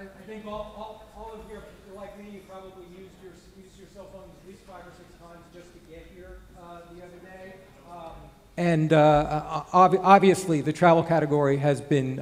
I think all of you, if you're like me, you probably used your cell phone at least 5 or 6 times just to get here the other day. And obviously, the travel category has been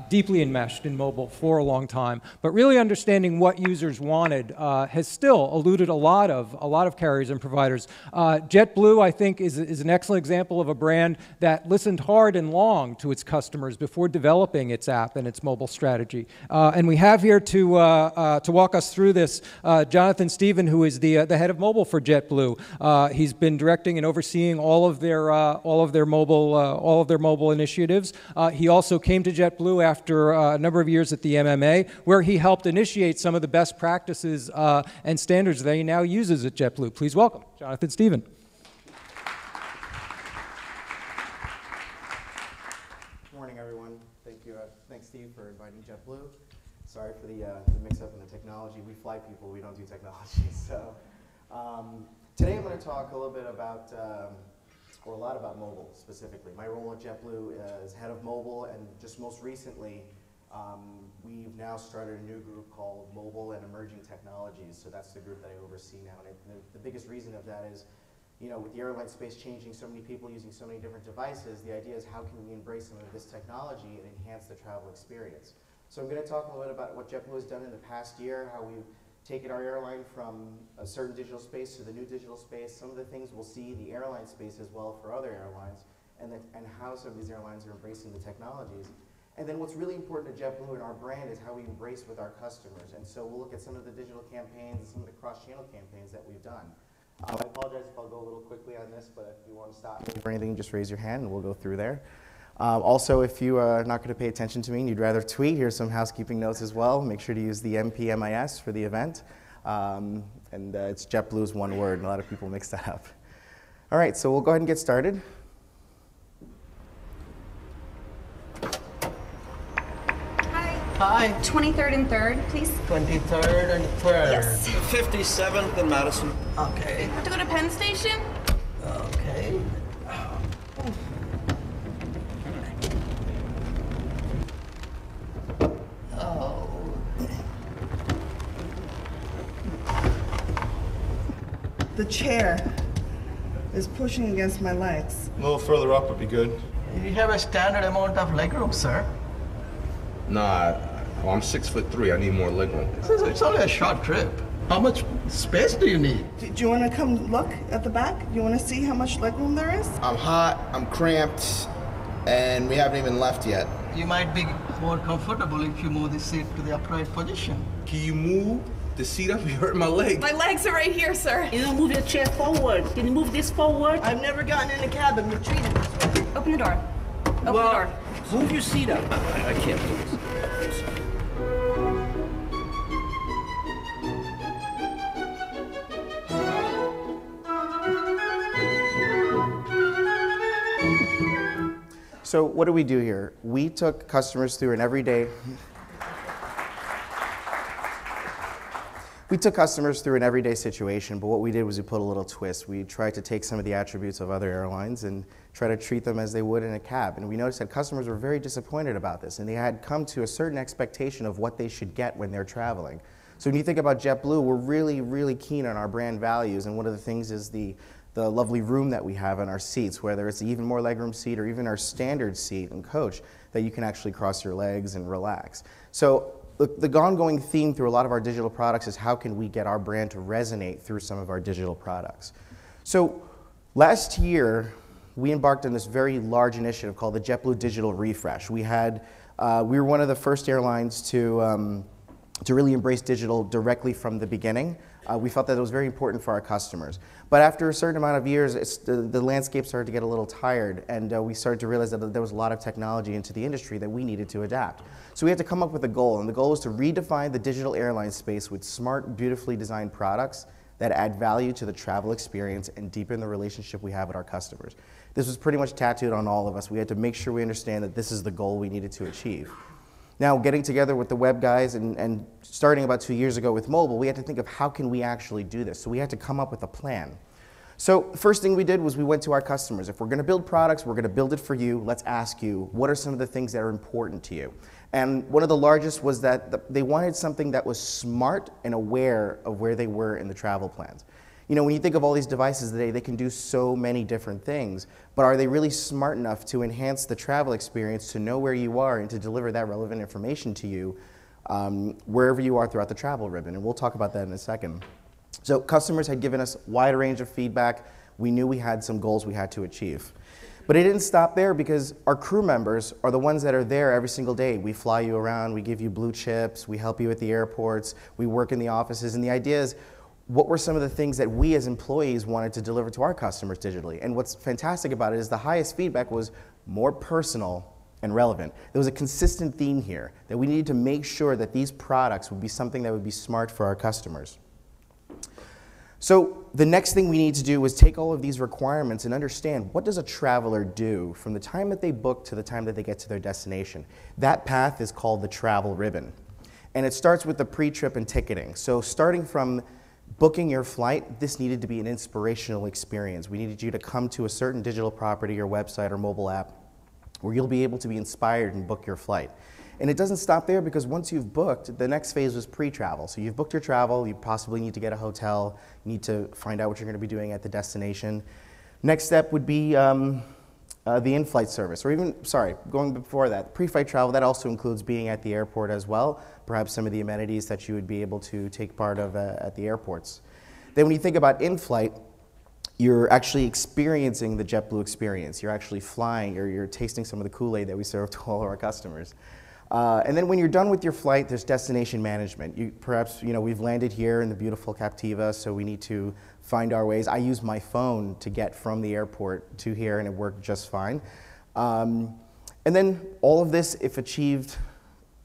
deeply enmeshed in mobile for a long time. But really understanding what users wanted has still eluded a lot of carriers and providers. JetBlue, I think, is an excellent example of a brand that listened hard and long to its customers before developing its app and its mobile strategy. And we have here to walk us through this Jonathan Stephen, who is the head of mobile for JetBlue. He's been directing and overseeing all of their mobile initiatives. He also came to JetBlue after a number of years at the MMA, where he helped initiate some of the best practices and standards that he now uses at JetBlue. Please welcome Jonathan Stephen. Good morning, everyone. Thank you. Thanks, Steve, for inviting JetBlue. Sorry for the mix-up in the technology. We fly people. We don't do technology. So today I'm going to talk a little bit about or a lot about mobile specifically. My role at JetBlue is head of mobile, and just most recently, we've now started a new group called Mobile and Emerging Technologies. So that's the group that I oversee now. And the biggest reason of that is, you know, with the airline space changing, so many people using so many different devices, the idea is how can we embrace some of this technology and enhance the travel experience. So I'm going to talk a little bit about what JetBlue has done in the past year, how we've taken our airline from a certain digital space to the new digital space, some of the things we'll see in the airline space as well for other airlines, and how some of these airlines are embracing the technologies. And then what's really important to JetBlue and our brand is how we embrace with our customers. And so we'll look at some of the digital campaigns and some of the cross-channel campaigns that we've done. I apologize if I'll go a little quickly on this, but if you want to stop me or anything, just raise your hand and we'll go through there. Also, if you are not going to pay attention to me and you'd rather tweet, here's some housekeeping notes as well. Make sure to use the MPMIS for the event. It's JetBlue's one word, and a lot of people mix that up. All right, so we'll go ahead and get started. Hi. 23rd and 3rd, please. 23rd and 3rd. Yes. 57th and Madison. Okay. Have to go to Penn Station? Okay. Oh. The chair is pushing against my legs. A little further up would be good. You have a standard amount of legroom, sir. Nah, I'm 6'3". I need more leg room. It's only a short trip. How much space do you need? Do you want to come look at the back? You want to see how much legroom there is? I'm hot, I'm cramped, and we haven't even left yet. You might be more comfortable if you move the seat to the upright position. Can you move the seat up? You hurt my leg. My legs are right here, sir. You move your chair forward. Can you move this forward? I've never gotten in a cabin with treated this way. Open the door. Open the door. Move your seat up. I can't do this. So what do we do here? We took customers through an everyday situation, but what we did was we put a little twist. We tried to take some of the attributes of other airlines and try to treat them as they would in a cab. And we noticed that customers were very disappointed about this, and they had come to a certain expectation of what they should get when they're traveling. So when you think about JetBlue, we're really, really keen on our brand values, and one of the things is the lovely room that we have in our seats, whether it's the even more legroom seat or even our standard seat and coach, that you can actually cross your legs and relax. So the ongoing theme through a lot of our digital products is how can we get our brand to resonate through some of our digital products. So last year, we embarked on this very large initiative called the JetBlue Digital Refresh. We were one of the first airlines to really embrace digital directly from the beginning. We felt that it was very important for our customers. But after a certain amount of years, the landscape started to get a little tired, and we started to realize that there was a lot of technology into the industry that we needed to adapt. So we had to come up with a goal, and the goal was to redefine the digital airline space with smart, beautifully designed products that add value to the travel experience and deepen the relationship we have with our customers. This was pretty much tattooed on all of us. We had to make sure we understand that this is the goal we needed to achieve. Now, getting together with the web guys and starting about 2 years ago with mobile, we had to think of how can we actually do this. So we had to come up with a plan. So first thing we did was we went to our customers. If we're going to build products, we're going to build it for you. Let's ask you, what are some of the things that are important to you? And one of the largest was that they wanted something that was smart and aware of where they were in the travel plans. You know, when you think of all these devices today, they can do so many different things, but are they really smart enough to enhance the travel experience, to know where you are and to deliver that relevant information to you wherever you are throughout the travel ribbon? And we'll talk about that in a second. So customers had given us a wide range of feedback. We knew we had some goals we had to achieve. But it didn't stop there, because our crew members are the ones that are there every single day. We fly you around, we give you blue chips, we help you at the airports, we work in the offices, and the idea is, what were some of the things that we as employees wanted to deliver to our customers digitally? And what's fantastic about it is the highest feedback was more personal and relevant. There was a consistent theme here, that we needed to make sure that these products would be something that would be smart for our customers. So the next thing we need to do was take all of these requirements and understand, what does a traveler do from the time that they book to the time that they get to their destination? That path is called the travel ribbon. And it starts with the pre-trip and ticketing. So starting from booking your flight, this needed to be an inspirational experience. We needed you to come to a certain digital property or website or mobile app where you'll be able to be inspired and book your flight. And it doesn't stop there, because once you've booked, the next phase was pre-travel. So you've booked your travel, you possibly need to get a hotel, you need to find out what you're going to be doing at the destination. Next step would be the in-flight service, or even, going before that, pre-flight travel, that also includes being at the airport as well, perhaps some of the amenities that you would be able to take part of at the airports. Then when you think about in-flight, you're actually experiencing the JetBlue experience. You're actually flying, or you're tasting some of the Kool-Aid that we serve to all of our customers. And then when you're done with your flight, there's destination management. Perhaps, we've landed here in the beautiful Captiva, so we need to find our ways. I use my phone to get from the airport to here, and it worked just fine. And then all of this, if achieved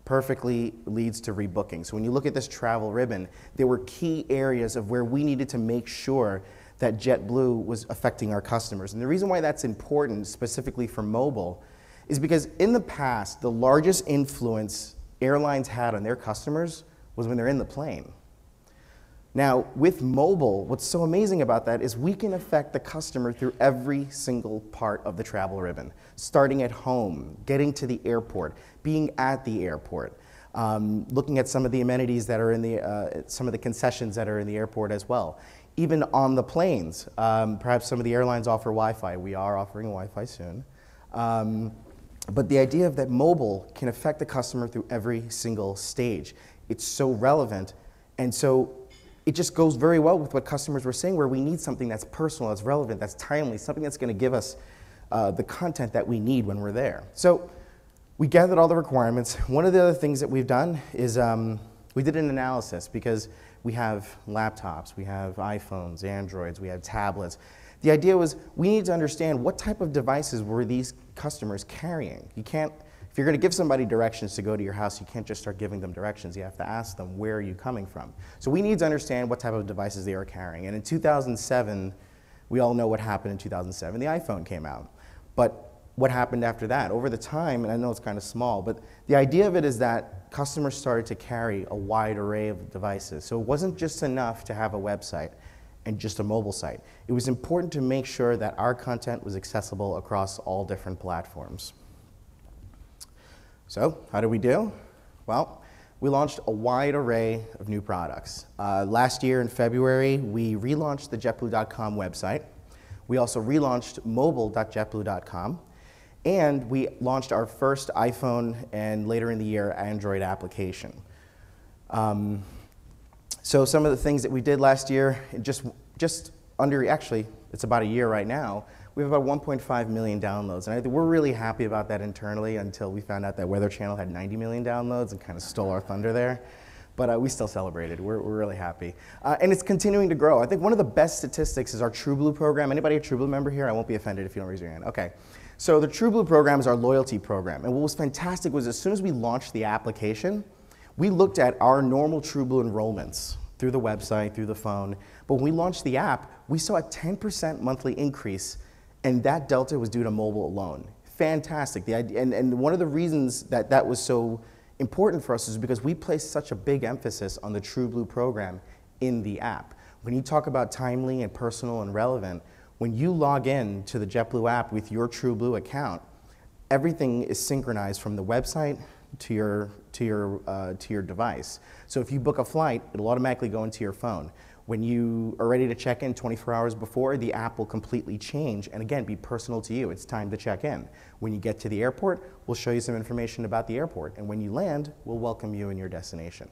perfectly, leads to rebooking. So when you look at this travel ribbon, there were key areas of where we needed to make sure that JetBlue was affecting our customers. And the reason why that's important, specifically for mobile, is because in the past, the largest influence airlines had on their customers was when they're in the plane. Now, with mobile, what's so amazing about that is we can affect the customer through every single part of the travel ribbon, starting at home, getting to the airport, being at the airport, looking at some of the amenities that are in the, some of the concessions that are in the airport as well. Even on the planes, perhaps some of the airlines offer Wi-Fi. We are offering Wi-Fi soon. But the idea of that mobile can affect the customer through every single stage. It's so relevant, and so it just goes very well with what customers were saying, where we need something that's personal, that's relevant, that's timely, something that's going to give us the content that we need when we're there. So we gathered all the requirements. One of the other things that we've done is we did an analysis, because we have laptops, we have iPhones, Androids, we have tablets. The idea was, we need to understand what type of devices were these customers carrying. You can't, if you're going to give somebody directions to go to your house, you can't just start giving them directions. You have to ask them, where are you coming from? So we need to understand what type of devices they are carrying. And in 2007, we all know what happened in 2007. The iPhone came out. But what happened after that? Over the time, and I know it's kind of small, but the idea of it is that customers started to carry a wide array of devices. So it wasn't just enough to have a website and just a mobile site. It was important to make sure that our content was accessible across all different platforms. So how did we do? Well, we launched a wide array of new products. Last year in February, we relaunched the JetBlue.com website. We also relaunched mobile.jetblue.com. And we launched our first iPhone, and later in the year, Android application. So some of the things that we did last year, just under, actually, it's about a year right now, we have about 1.5 million downloads. And I think we're really happy about that internally, until we found out that Weather Channel had 90 million downloads and kind of stole our thunder there. But we still celebrated. We're really happy. And it's continuing to grow. I think one of the best statistics is our TrueBlue program. Anybody a TrueBlue member here? I won't be offended if you don't raise your hand. Okay. So the TrueBlue program is our loyalty program. And what was fantastic was, as soon as we launched the application, we looked at our normal TrueBlue enrollments through the website, through the phone. But when we launched the app, we saw a 10% monthly increase, and that delta was due to mobile alone. Fantastic. And one of the reasons that that was so important for us is because we placed such a big emphasis on the TrueBlue program in the app. When you talk about timely and personal and relevant, when you log in to the JetBlue app with your TrueBlue account, everything is synchronized from the website to your device. So if you book a flight, it'll automatically go into your phone. When you are ready to check in 24 hours before, the app will completely change and again be personal to you. It's time to check in. When you get to the airport, we'll show you some information about the airport, and when you land, we'll welcome you in your destination.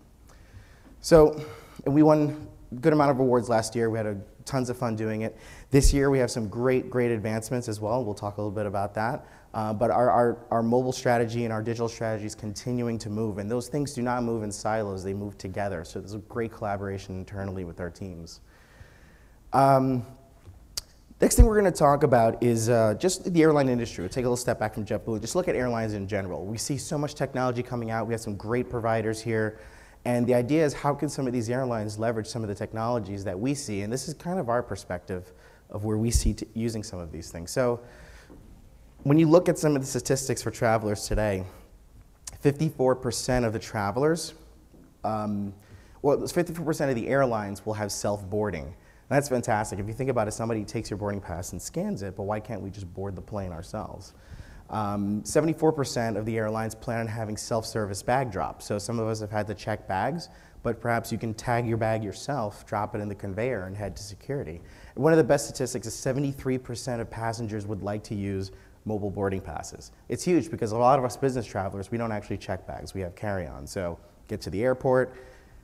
So, and we won a good amount of awards last year. We had tons of fun doing it. This year we have some great advancements as well. We'll talk a little bit about that. But our mobile strategy and our digital strategy is continuing to move, and those things do not move in silos, they move together. So there's a great collaboration internally with our teams. Next thing we're going to talk about is just the airline industry. We'll take a little step back from JetBlue, just look at airlines in general. We see so much technology coming out, we have some great providers here, and the idea is how can some of these airlines leverage some of the technologies that we see, and this is kind of our perspective of where we see using some of these things. So when you look at some of the statistics for travelers today, 54% of the travelers, 54% of the airlines will have self-boarding. That's fantastic. If you think about it, somebody takes your boarding pass and scans it, but why can't we just board the plane ourselves? 74% of the airlines plan on having self-service bag drop. So some of us have had to check bags, but perhaps you can tag your bag yourself, drop it in the conveyor, and head to security. One of the best statistics is 73% of passengers would like to use mobile boarding passes. It's huge because a lot of us business travelers, we don't actually check bags. We have carry-on. So get to the airport,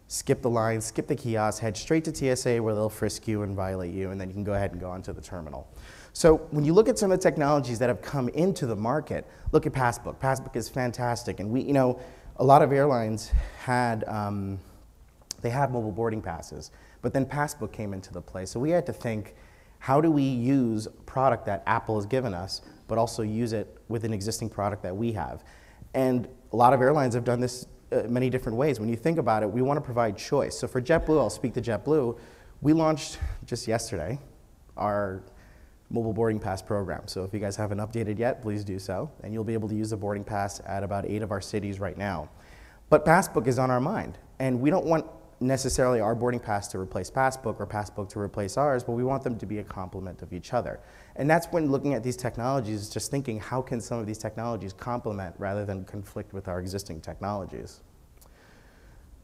skip the line, skip the kiosk, head straight to TSA where they'll frisk you and violate you, and then you can go ahead and go onto the terminal. So when you look at some of the technologies that have come into the market, look at Passbook. Passbook is fantastic, and a lot of airlines had, they have mobile boarding passes, but then Passbook came into the play. So we had to think, how do we use a product that Apple has given us, but also use it with an existing product that we have? And a lot of airlines have done this many different ways. When you think about it, we want to provide choice. So for JetBlue, I'll speak to JetBlue, we launched just yesterday our mobile boarding pass program. So if you guys haven't updated yet, please do so, and you'll be able to use the boarding pass at about 8 of our cities right now. But Passbook is on our mind, and we don't want necessarily our boarding pass to replace Passbook or Passbook to replace ours, but we want them to be a complement of each other. And that's when looking at these technologies, just thinking how can some of these technologies complement rather than conflict with our existing technologies.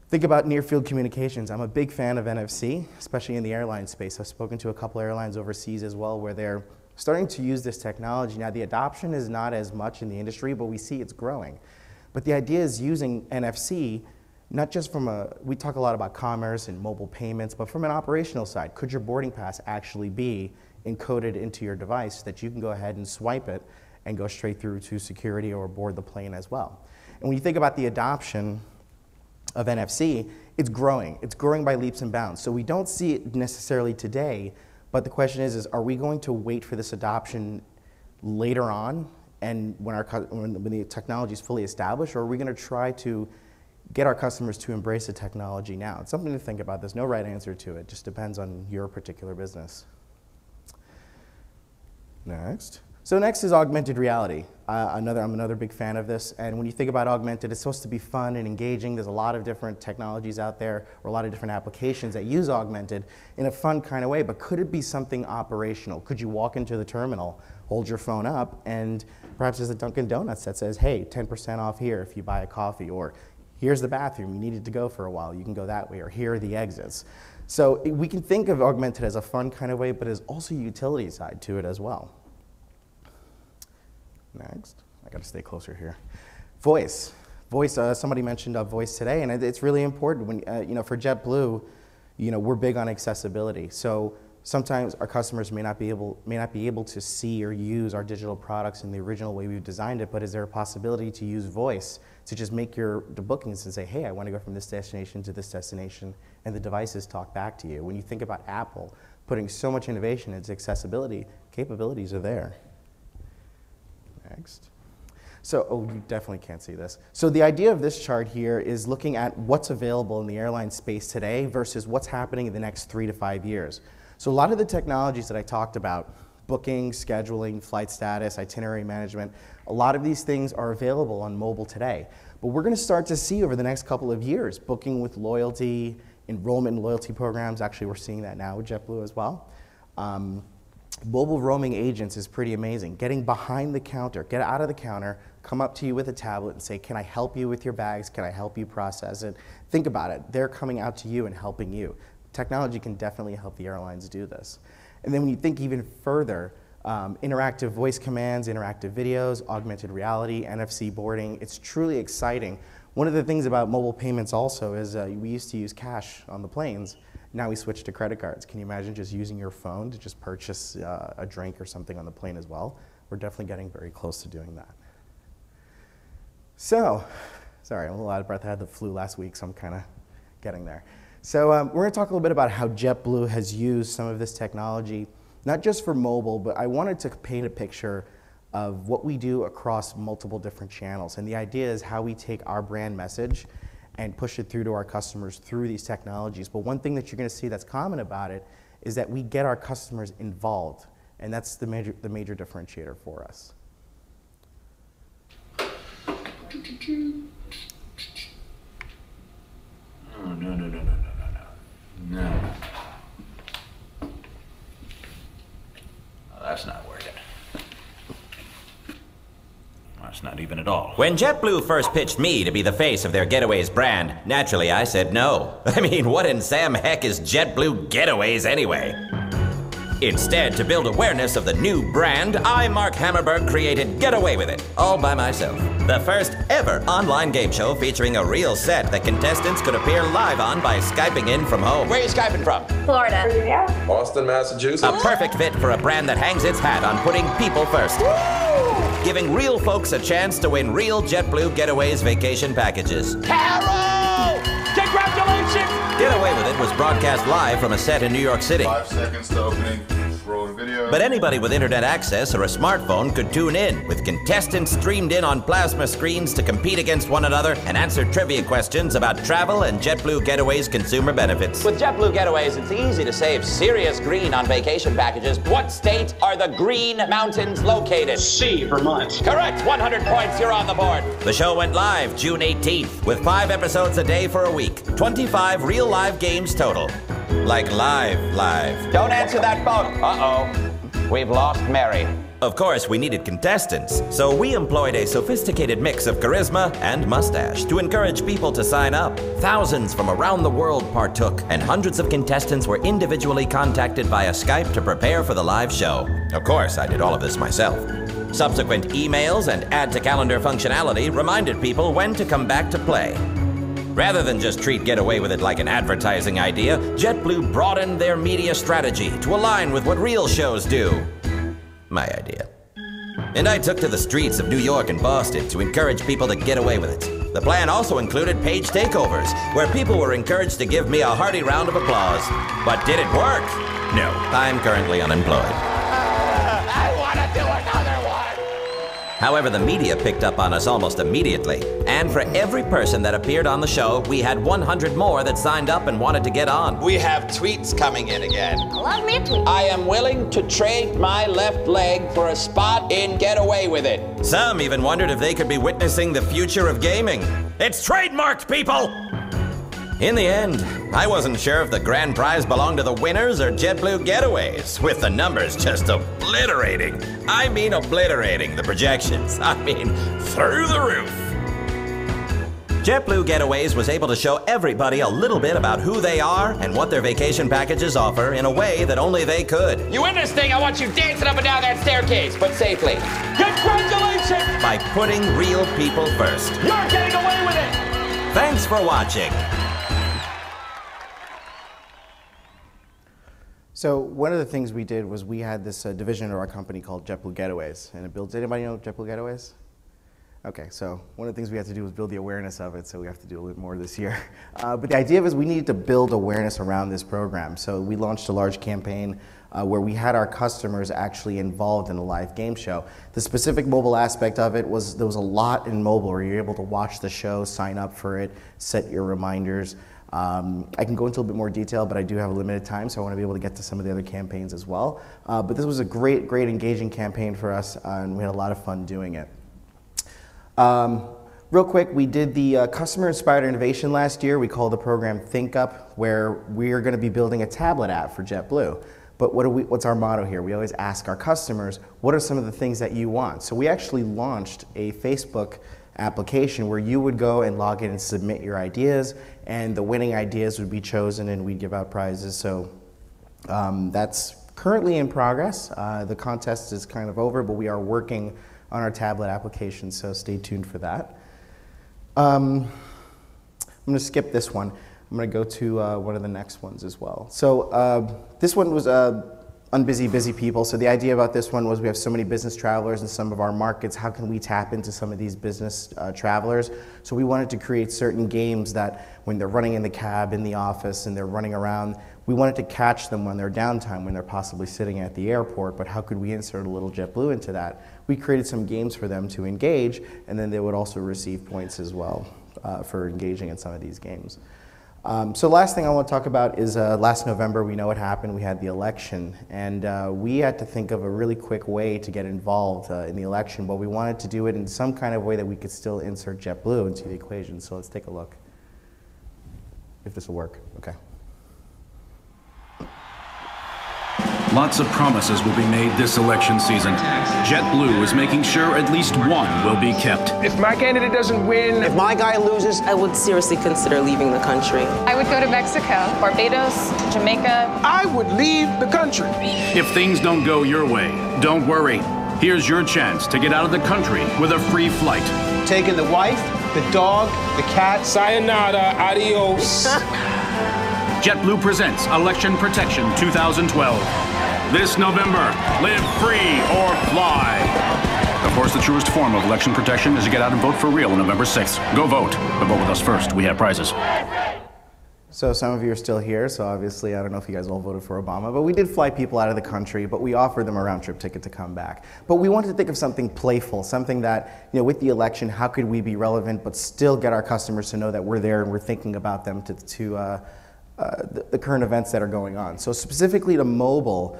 Think about near-field communications. I'm a big fan of NFC, especially in the airline space. I've spoken to a couple airlines overseas as well where they're starting to use this technology. Now, the adoption is not as much in the industry, but we see it's growing. But the idea is using NFC, not just we talk a lot about commerce and mobile payments, but from an operational side. Could your boarding pass actually be encoded into your device so that you can go ahead and swipe it and go straight through to security or board the plane as well? And when you think about the adoption of NFC, it's growing. It's growing by leaps and bounds. So we don't see it necessarily today, but the question is are we going to wait for this adoption later on and when the technology is fully established, or are we going to try to get our customers to embrace the technology now? It's something to think about. There's no right answer to it. It just depends on your particular business. Next. So next is augmented reality. I'm another big fan of this, and when you think about augmented, it's supposed to be fun and engaging. There's a lot of different technologies out there, or a lot of different applications that use augmented in a fun kind of way, but could it be something operational? Could you walk into the terminal, hold your phone up, and perhaps there's a Dunkin' Donuts that says, hey, 10% off here if you buy a coffee, or here's the bathroom, you needed to go for a while, you can go that way, or here are the exits. So we can think of augmented as a fun kind of way, but there's also a utility side to it as well. Next, I gotta stay closer here. Voice, somebody mentioned voice today, and it's really important. When, for JetBlue, we're big on accessibility. So sometimes our customers may not be able to see or use our digital products in the original way we've designed it, but is there a possibility to use voice to just make the bookings and say, hey, I want to go from this destination to this destination, and the devices talk back to you? When you think about Apple putting so much innovation into accessibility, capabilities are there. Next. So, you definitely can't see this. So the idea of this chart here is looking at what's available in the airline space today versus what's happening in the next 3 to 5 years. So a lot of the technologies that I talked about, booking, scheduling, flight status, itinerary management, a lot of these things are available on mobile today. But we're going to start to see over the next couple of years, booking with loyalty enrollment and loyalty programs. Actually, we're seeing that now with JetBlue as well. Mobile roaming agents is pretty amazing. Getting behind the counter, get out of the counter, come up to you with a tablet and say, can I help you with your bags? Can I help you process it? Think about it. They're coming out to you and helping you. Technology can definitely help the airlines do this. And then when you think even further, interactive voice commands, interactive videos, augmented reality, NFC boarding, it's truly exciting. One of the things about mobile payments also is we used to use cash on the planes. Now we switched to credit cards. Can you imagine just using your phone to just purchase a drink or something on the plane as well? We're definitely getting very close to doing that. So, sorry, I'm a little out of breath. I had the flu last week, so I'm kind of getting there. So we're going to talk a little bit about how JetBlue has used some of this technology, not just for mobile, but I wanted to paint a picture of what we do across multiple different channels. And the idea is how we take our brand message and push it through to our customers through these technologies. But one thing that you're going to see that's common about it is that we get our customers involved, and that's the major differentiator for us. Oh, no. That's not working. That's not even at all. When JetBlue first pitched me to be the face of their Getaways brand, naturally I said no. I mean, what in Sam heck is JetBlue Getaways anyway? Instead, to build awareness of the new brand, I, Mark Hammerberg, created Get Away With It, all by myself. The first ever online game show featuring a real set that contestants could appear live on by Skyping in from home. Where are you Skyping from? Florida. Boston, Massachusetts. A perfect fit for a brand that hangs its hat on putting people first. Woo! Giving real folks a chance to win real JetBlue Getaways vacation packages. Carol! Congratulations! Get Away With It was broadcast live from a set in New York City. 5 seconds to opening. Rolling video. But anybody with internet access or a smartphone could tune in, with contestants streamed in on plasma screens to compete against one another and answer trivia questions about travel and JetBlue Getaways consumer benefits. With JetBlue Getaways, it's easy to save serious green on vacation packages. What state are the Green Mountains located? C, Vermont. Correct. 100 points. You're on the board. The show went live June 18th, with 5 episodes a day for a week. 25 real live games total. Like live. Don't answer that phone. Uh-oh. We've lost Mary. Of course, we needed contestants, so we employed a sophisticated mix of charisma and mustache to encourage people to sign up. Thousands from around the world partook, and hundreds of contestants were individually contacted via Skype to prepare for the live show. Of course, I did all of this myself. Subsequent emails and add-to-calendar functionality reminded people when to come back to play. Rather than just treat Get Away With It like an advertising idea, JetBlue broadened their media strategy to align with what real shows do. My idea. And I took to the streets of New York and Boston to encourage people to get away with it. The plan also included page takeovers, where people were encouraged to give me a hearty round of applause. But did it work? No, I'm currently unemployed. I want to do another one! However, the media picked up on us almost immediately. And for every person that appeared on the show, we had 100 more that signed up and wanted to get on. We have tweets coming in again. Love me a tweet. I am willing to trade my left leg for a spot in Get Away With It. Some even wondered if they could be witnessing the future of gaming. It's trademarked, people! In the end, I wasn't sure if the grand prize belonged to the winners or JetBlue Getaways, with the numbers just obliterating. I mean obliterating the projections. I mean, through the roof. JetBlue Getaways was able to show everybody a little bit about who they are and what their vacation packages offer in a way that only they could. You win this thing, I want you dancing up and down that staircase, but safely. Congratulations! By putting real people first. You're getting away with it! Thanks for watching. So one of the things we did was we had this division of our company called JetBlue Getaways, and it builds. Anybody know JetBlue Getaways? Okay, so one of the things we had to do was build the awareness of it, so we have to do a little bit more this year. But the idea was we needed to build awareness around this program. So we launched a large campaign where we had our customers actually involved in a live game show. The specific mobile aspect of it was there was a lot in mobile where you're able to watch the show, sign up for it, set your reminders. I can go into a little bit more detail, but I do have a limited time, so I want to be able to get to some of the other campaigns as well. But this was a great engaging campaign for us, and we had a lot of fun doing it. Real quick, we did the customer-inspired innovation last year. We called the program Think Up, where we are going to be building a tablet app for JetBlue. But what's our motto here? We always ask our customers, what are some of the things that you want? So we actually launched a Facebook application where you would go and log in and submit your ideas, and the winning ideas would be chosen and we'd give out prizes. So that's currently in progress. The contest is kind of over, but we are working on our tablet application, so stay tuned for that. I'm going to skip this one. I'm going to go to one of the next ones as well. So this one was busy people. So the idea about this one was we have so many business travelers in some of our markets. How can we tap into some of these business travelers? So we wanted to create certain games that when they're running in the cab, in the office, and they're running around, we wanted to catch them on their downtime when they're possibly sitting at the airport, but how could we insert a little JetBlue into that? We created some games for them to engage, and then they would also receive points as well for engaging in some of these games. So last thing I want to talk about is last November, we know what happened. We had the election, and we had to think of a really quick way to get involved in the election, but we wanted to do it in some kind of way that we could still insert JetBlue into the equation. So let's take a look, if this will work. Okay. Lots of promises will be made this election season. JetBlue is making sure at least one will be kept. If my candidate doesn't win, if my guy loses, I would seriously consider leaving the country. I would go to Mexico, Barbados, Jamaica. I would leave the country. If things don't go your way, don't worry. Here's your chance to get out of the country with a free flight. Taking the wife, the dog, the cat. Sayonara, adios. JetBlue presents Election Protection 2012. This November, live free or fly. Of course, the truest form of election protection is to get out and vote for real on November 6th. Go vote, but vote with us first. We have prizes. So some of you are still here, so obviously I don't know if you guys all voted for Obama, but we did fly people out of the country, but we offered them a round-trip ticket to come back. But we wanted to think of something playful, something that, you know, with the election, how could we be relevant but still get our customers to know that we're there and we're thinking about them to the current events that are going on. So specifically to mobile,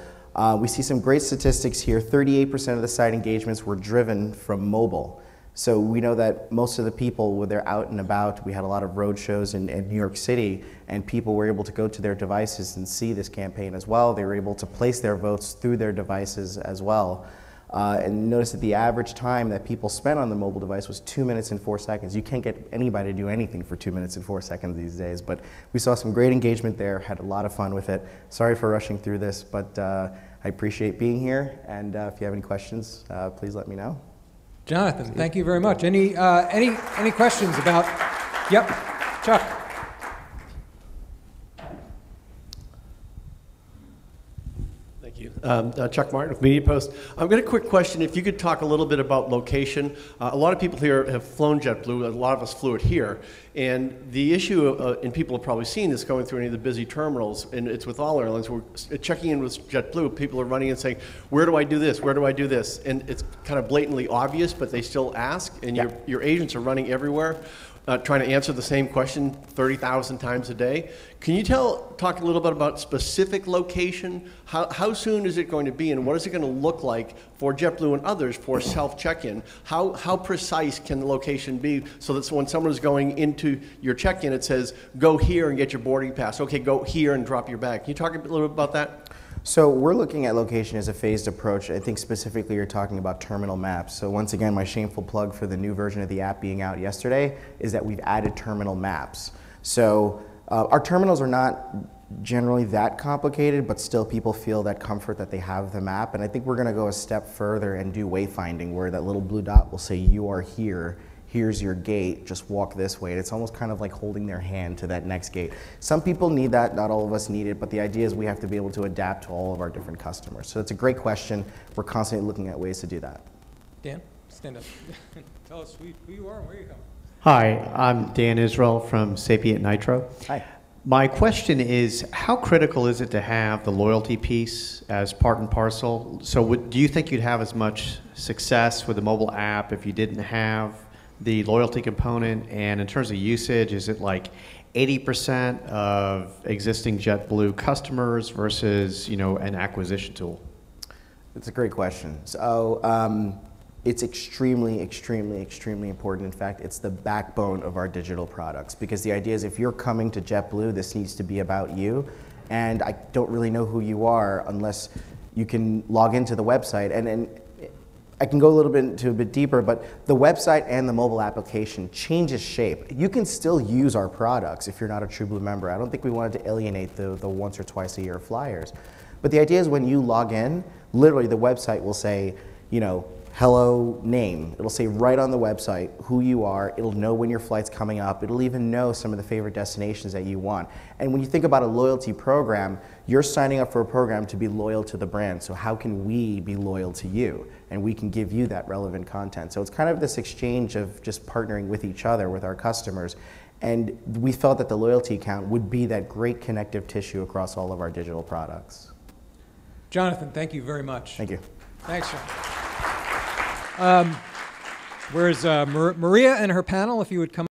we see some great statistics here. 38% of the site engagements were driven from mobile. So we know that most of the people, when they're out and about, we had a lot of road shows in New York City, and people were able to go to their devices and see this campaign as well. They were able to place their votes through their devices as well. And notice that the average time that people spent on the mobile device was 2 minutes and 4 seconds. You can't get anybody to do anything for 2 minutes and 4 seconds these days, but we saw some great engagement there, had a lot of fun with it. Sorry for rushing through this, but I appreciate being here, and if you have any questions, please let me know. Jonathan, thank you very much. Any questions about, yep, Chuck. Thank you. Chuck Martin with Media Post. I've got a quick question. If you could talk a little bit about location. A lot of people here have flown JetBlue. A lot of us flew it here. And the issue, and people have probably seen this going through any of the busy terminals, and it's with all airlines, we're checking in with JetBlue, people are running and saying, where do I do this, where do I do this? And it's kind of blatantly obvious, but they still ask, and your agents are running everywhere, trying to answer the same question 30,000 times a day. Can you talk a little bit about specific location? How soon is it going to be, and what is it going to look like for JetBlue and others for self-check-in? How precise can the location be so that when someone is going into your check-in, it says, go here and get your boarding pass. Okay, go here and drop your bag. Can you talk a little bit about that? So we're looking at location as a phased approach. I think specifically you're talking about terminal maps. So once again, my shameful plug for the new version of the app being out yesterday is that we've added terminal maps. So our terminals are not generally that complicated, but still people feel that comfort that they have the map. And I think we're gonna go a step further and do wayfinding, where that little blue dot will say, you are here. Here's your gate, just walk this way. And it's almost kind of like holding their hand to that next gate. Some people need that, not all of us need it, but the idea is we have to be able to adapt to all of our different customers. So it's a great question. We're constantly looking at ways to do that. Dan, stand up. Tell us who you are and where you come. Hi, I'm Dan Israel from Sapient Nitro. Hi. My question is, how critical is it to have the loyalty piece as part and parcel? So do you think you'd have as much success with the mobile app if you didn't have the loyalty component? And in terms of usage, is it like 80% of existing JetBlue customers versus, you know, an acquisition tool? It's a great question. So It's extremely, extremely, extremely important. In fact, it's the backbone of our digital products, because the idea is if you're coming to JetBlue, this needs to be about you. And I don't really know who you are unless you can log into the website. And I can go a little bit deeper, but the website and the mobile application changes shape. You can still use our products if you're not a TrueBlue member. I don't think we wanted to alienate the once or twice a year flyers. But the idea is when you log in, literally the website will say, you know, hello name. It'll say right on the website who you are. It'll know when your flight's coming up. It'll even know some of the favorite destinations that you want. And when you think about a loyalty program, you're signing up for a program to be loyal to the brand. So how can we be loyal to you? And we can give you that relevant content. So it's kind of this exchange of just partnering with each other, with our customers. And we felt that the loyalty account would be that great connective tissue across all of our digital products. Jonathan, thank you very much. Thank you. Thanks, John. Where's Maria and her panel, if you would come